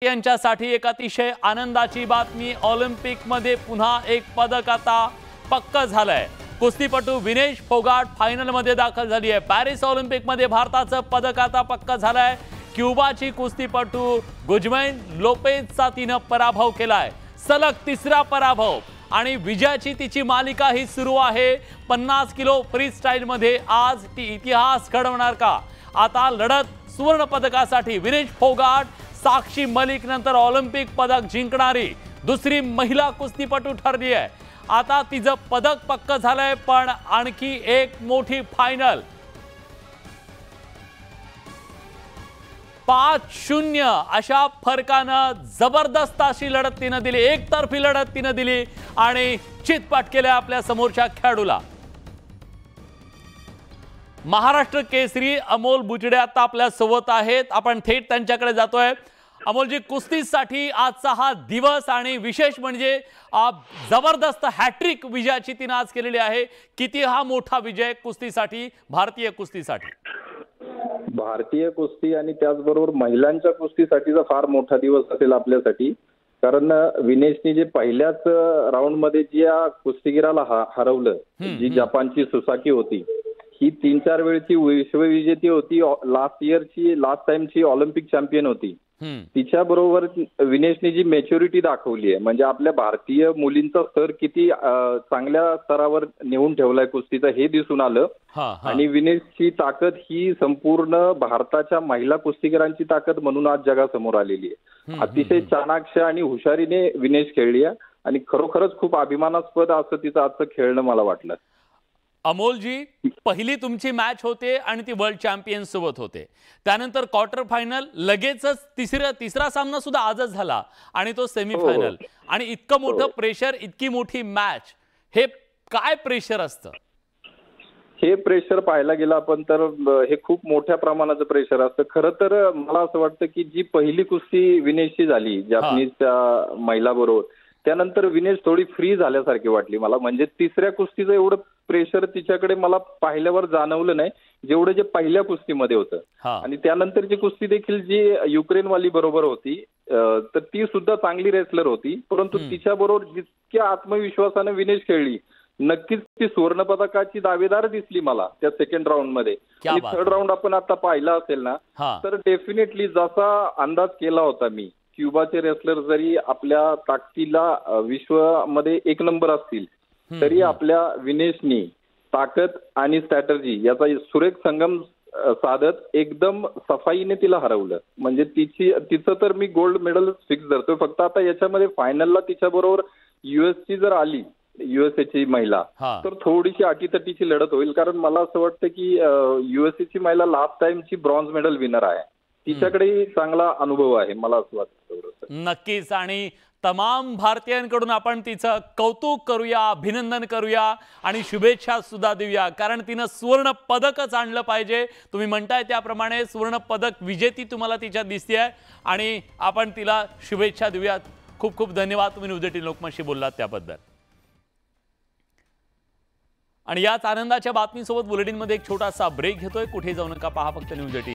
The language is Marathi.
यांच्यासाठी एक अतिशय आनंदाची बातमी। ऑलिम्पिकमध्ये पुन्हा एक पदक आता पक्क झालंय। कुस्तीपटू विनेश फोगाट फायनलमध्ये दाखल झाली आहे। पॅरिस ऑलिम्पिकमध्ये भारताचं पदक आता पक्क झालंय। क्युबाची कुस्तीपटू गुजमैन लोपेझचा तिने पराभव केलाय। सलग तिसरा पराभव आणि विजयाची तिची मालिका ही सुरू आहे। 50 किलो फ्री स्टाईल मध्ये आज ती इतिहास घडवणार का? आता लढत सुवर्ण पदकासाठी विनेश फोगाट साक्षी मलिक नंतर ऑलिम्पिक पदक जिंकणारी दुसरी महिला कुस्तीपटू ठरली आहे। आता तिचं पदक पक्क झालंय, पण आणखी एक मोठी फायनल 5-0 अशा फरकानं जबरदस्त अशी लढत तिने दिली। एकतर्फी लढत तिने दिली आणि चितपट केल्या आपल्या समोरच्या खेळाडूला। महाराष्ट्र केसरी अमोल बुचडे आता आपल्या सोबत आहेत। आपण थेट त्यांच्याकडे जातोय। अमोलजी, कुस्तीसाठी आजचा हा दिवस आणि विशेष म्हणजे जबरदस्त हॅट्रिक विजयाची तिने आज केलेली आहे। किती हा मोठा विजय कुस्तीसाठी, भारतीय कुस्तीसाठी? भारतीय कुस्ती आणि त्याचबरोबर महिलांच्या कुस्तीसाठीचा फार मोठा दिवस असेल आपल्यासाठी, कारण विनेशने जे पहिल्याच राऊंड मध्ये ज्या कुस्तीगीराला हरवलं, जी जपानची सुसाकी होती, ही 3-4 वेळची विश्वविजेती होती, लास्ट टाइमची ऑलिम्पिक चॅम्पियन होती। तिच्या बरोबर विनेशने जी मॅच्युरिटी दाखवली आहे, म्हणजे आपल्या भारतीय मुलींचा स्तर किती चांगल्या स्तरावर नेऊन ठेवलाय कुस्तीचा हे दिसून आलं। आणि विनेशची ताकद ही संपूर्ण भारताच्या महिला कुस्तीगीरांची ताकद म्हणून आज जगासमोर आलेली आहे। अतिशय चाणाक्ष आणि हुशारीने विनेश खेळली आहे आणि खरोखरच खूप अभिमानास्पद असं तिचं आजचं खेळणं मला वाटलं। अमोलजी, पहिली तुमची मॅच होते आणि ती वर्ल्ड चॅम्पियन सोबत होते, त्यानंतर क्वार्टर फायनल, लगेचच तिसरा सामना सुद्धा आजच झाला आणि तो सेमीफायनल। आणि इतकं मोठं प्रेशर, इतकी मोठी मॅच, हे काय प्रेशर असतं? हे प्रेशर पाहायला गेलं आपण तर हे खूप मोठ्या प्रमाणाचं प्रेशर असतं। खरं तर मला असं वाटतं की जी पहिली कुस्ती विनेशची झाली जपानीजच्या महिला बरोबर, त्यानंतर विनेश थोडी फ्री झाल्यासारखी वाटली मला। म्हणजे तिसऱ्या कुस्तीचं एवढं प्रेशर तिच्याकडे मला पाहिल्यावर जाणवलं नाही, जेवढं जे पहिल्या कुस्तीमध्ये होतं। आणि त्यानंतरची कुस्ती देखील जी युक्रेनवाली बरोबर होती, तर ती सुद्धा चांगली रेसलर होती, परंतु तिच्याबरोबर जितक्या आत्मविश्वासाने विनेश खेळली, नक्कीच ती सुवर्ण पदकाची दावेदार दिसली मला त्या सेकंड राऊंड मध्ये। आणि थर्ड राऊंड आपण आता पाहिला असेल ना, तर डेफिनेटली जसा अंदाज केला होता मी, क्युबाचे रेसलर जरी आपल्या ताकदीला विश्वामध्ये एक नंबर असतील, तरी आपल्या विनेशनी ताकद आणि स्ट्रॅटर्जी याचा सुरेख संगम साधत एकदम सफाईने तिला हरवलं। म्हणजे तिचं तर मी गोल्ड मेडल फिक्स धरतोय। फक्त आता याच्यामध्ये फायनलला तिच्याबरोबर यूएसची जर आली, यूएसएची महिला, तर थोडीशी अटीतटीची लढत होईल, कारण मला असं वाटतं की यूएसएची महिला लास्ट टाइमची ब्रॉन्झ मेडल विनर आहे, तिच्याकडे चांगला अनुभव आहे, मला असं वाटतं। नक्कीच, आणि तमाम भारतीयांकडून आपण तिचं कौतुक करूया, अभिनंदन करूया आणि शुभेच्छा सुद्धा देऊया, कारण तिनं सुवर्ण पदकच आणलं पाहिजे। तुम्ही म्हणताय त्याप्रमाणे सुवर्ण पदक विजेती तुम्हाला तिच्यात दिसतेय आणि आपण तिला शुभेच्छा देऊया। खूप खूप धन्यवाद, तुम्ही न्यूज 18 लोकमतशी बोललात त्याबद्दल। आणि याच आनंदाच्या बातमीसोबत बुलेटिनमध्ये एक छोटासा ब्रेक घेतोय। कुठे जाऊ नका, पहा फक्त न्यूज 18।